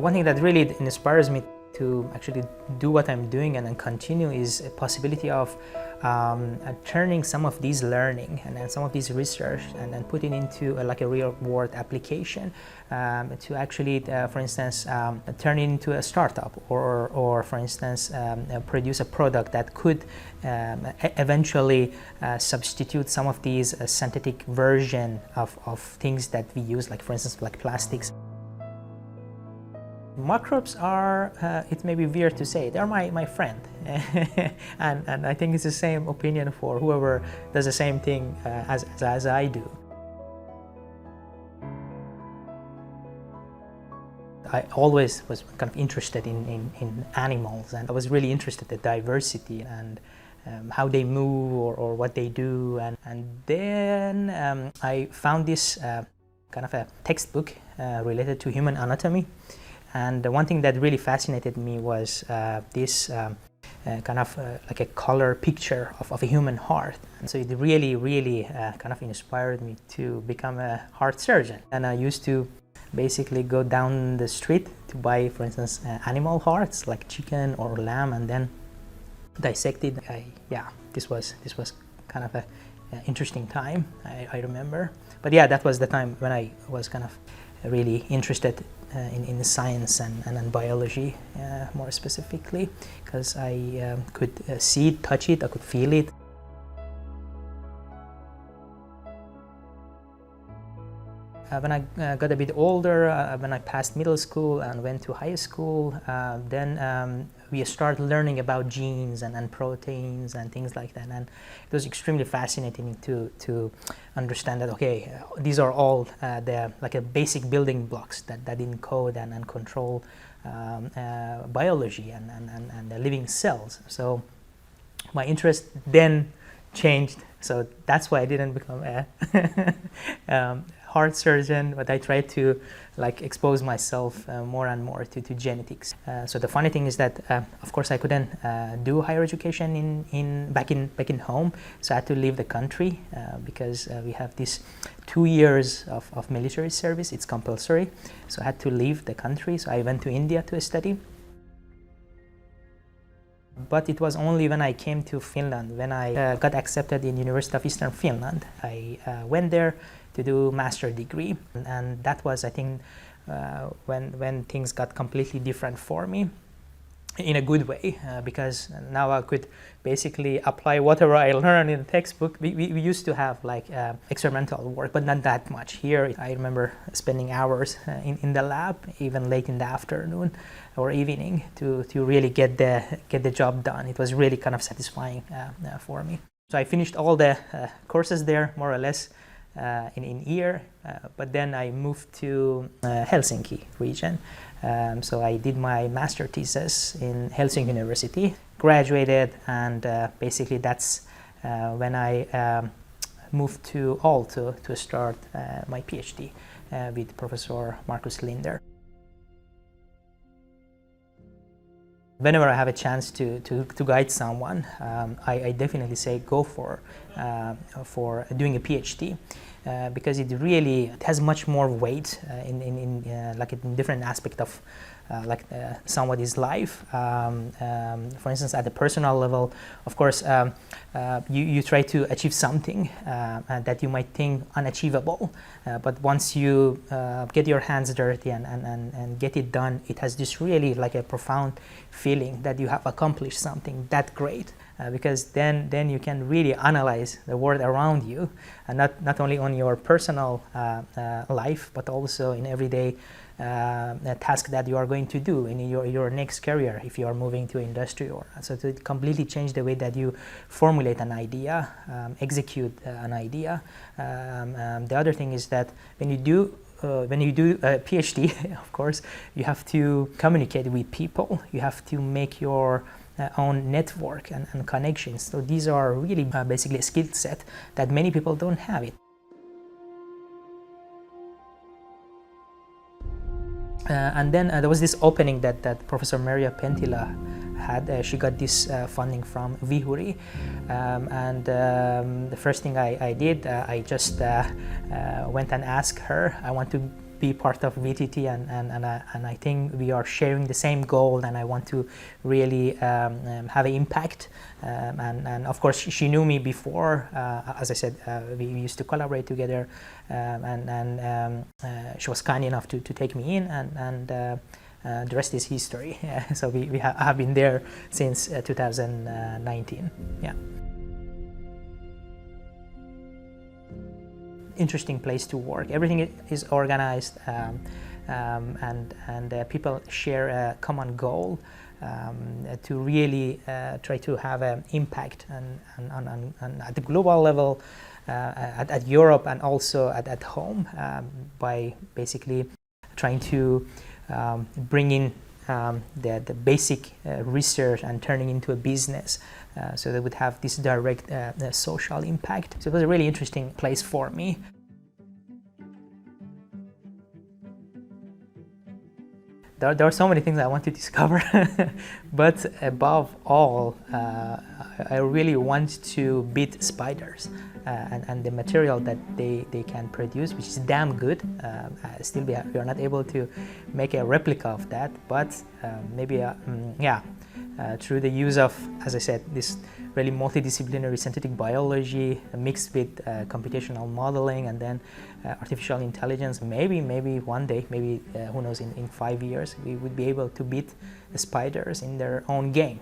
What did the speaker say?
One thing that really inspires me to actually do what I'm doing and then continue is a possibility of turning some of these learning and then some of these research and then putting into like a real world application to actually, for instance, turn it into a startup or for instance, produce a product that could eventually substitute some of these synthetic version of things that we use, like for instance, like plastics. Microbes are, it may be weird to say, they're my friend. and I think it's the same opinion for whoever does the same thing as I do. I always was kind of interested in animals, and I was really interested in diversity and how they move or what they do. And then I found this kind of a textbook related to human anatomy. And the one thing that really fascinated me was this kind of like a color picture of a human heart. And so it really kind of inspired me to become a heart surgeon. And I used to basically go down the street to buy, for instance, animal hearts like chicken or lamb, and then dissect it. Yeah, this was kind of a interesting time, I remember. But yeah, that was the time when I was kind of really interested in science and biology more specifically, because I could see it, touch it, I could feel it. When I got a bit older, when I passed middle school and went to high school, then we started learning about genes and proteins and things like that, and it was extremely fascinating to understand that, okay, these are all the like a basic building blocks that encode and control biology and the living cells. So my interest then changed, so that's why I didn't become a heart surgeon, but I tried to like expose myself more and more to genetics. So the funny thing is that of course I couldn't do higher education back in home, so I had to leave the country because we have this 2 years of military service. It's compulsory, so I had to leave the country. So I went to India to study. But it was only when I came to Finland, when I got accepted in University of Eastern Finland. I went there to do master degree, and that was, I think, when things got completely different for me, in a good way, because now I could basically apply whatever I learned in the textbook. We used to have like experimental work, but not that much. Here I remember spending hours in the lab, even late in the afternoon or evening, to really get the job done. It was really kind of satisfying for me. So I finished all the courses there, more or less, in a year, but then I moved to Helsinki region. So I did my master thesis in Helsinki University, graduated, and basically that's when I moved to Aalto to start my PhD with Professor Markus Linder. Whenever I have a chance to guide someone, I definitely say go for doing a PhD, because it has much more weight like in different aspect of somebody's life. For instance, at the personal level, of course, you try to achieve something that you might think unachievable, but once you get your hands dirty and get it done, it has this really like a profound feeling that you have accomplished something that great. Because then you can really analyze the world around you, and not only on your personal life, but also in everyday task that you are going to do in your next career, if you are moving to industry or so, to completely change the way that you formulate an idea, execute an idea. The other thing is that when you do a PhD, of course, you have to communicate with people. You have to make your own network and connections. So these are really basically a skill set that many people don't have it. And then there was this opening that Professor Maria Pentila had. She got this funding from Vihuri, and the first thing I did, I just went and asked her, I want to be part of VTT, and I think we are sharing the same goal, and I want to really have an impact. And of course, she knew me before. As I said, we used to collaborate together, and she was kind enough to take me in, and the rest is history. So we have been there since 2019. Yeah. Interesting place to work. Everything is organized, and people share a common goal to really try to have an impact and at the global level, at Europe, and also at home, by basically trying to bring in the basic research and turning into a business, so they would have this direct social impact. So it was a really interesting place for me. There are so many things I want to discover, but above all, I really want to beat spiders, and the material that they can produce, which is damn good. Still, we are not able to make a replica of that, but maybe, through the use of, as I said, this really multidisciplinary synthetic biology mixed with computational modeling and then artificial intelligence, maybe one day, maybe who knows, in 5 years, we would be able to beat the spiders in their own game.